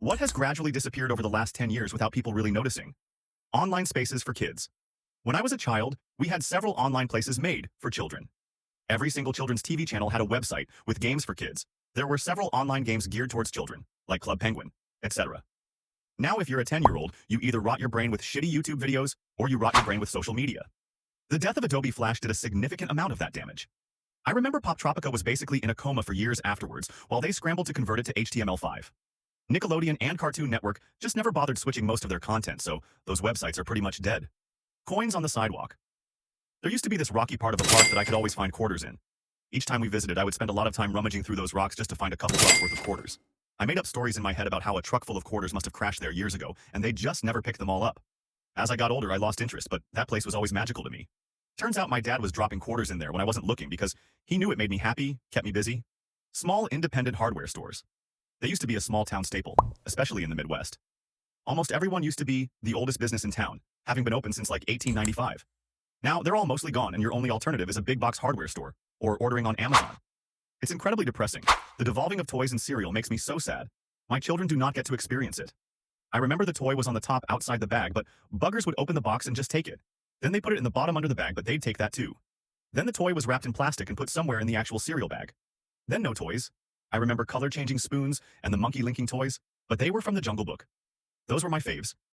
What has gradually disappeared over the last 10 years without people really noticing? Online spaces for kids. When I was a child, we had several online places made for children. Every single children's TV channel had a website with games for kids. There were several online games geared towards children, like Club Penguin, etc. Now if you're a 10-year-old, you either rot your brain with shitty YouTube videos, or you rot your brain with social media. The death of Adobe Flash did a significant amount of that damage. I remember Poptropica was basically in a coma for years afterwards, while they scrambled to convert it to HTML5. Nickelodeon and Cartoon Network just never bothered switching most of their content, so those websites are pretty much dead. Coins on the sidewalk. There used to be this rocky part of the park that I could always find quarters in. Each time we visited, I would spend a lot of time rummaging through those rocks just to find a couple bucks worth of quarters. I made up stories in my head about how a truck full of quarters must have crashed there years ago, and they just never picked them all up. As I got older, I lost interest, but that place was always magical to me. Turns out my dad was dropping quarters in there when I wasn't looking because he knew it made me happy, kept me busy. Small independent hardware stores. They used to be a small town staple, especially in the Midwest. Almost everyone used to be the oldest business in town, having been open since like 1895. Now they're all mostly gone and your only alternative is a big box hardware store, or ordering on Amazon. It's incredibly depressing. The devolving of toys and cereal makes me so sad. My children do not get to experience it. I remember the toy was on the top outside the bag, but buggers would open the box and just take it. Then they put it in the bottom under the bag, but they'd take that too. Then the toy was wrapped in plastic and put somewhere in the actual cereal bag. Then no toys. I remember color-changing spoons and the monkey linking toys, but they were from the Jungle Book. Those were my faves.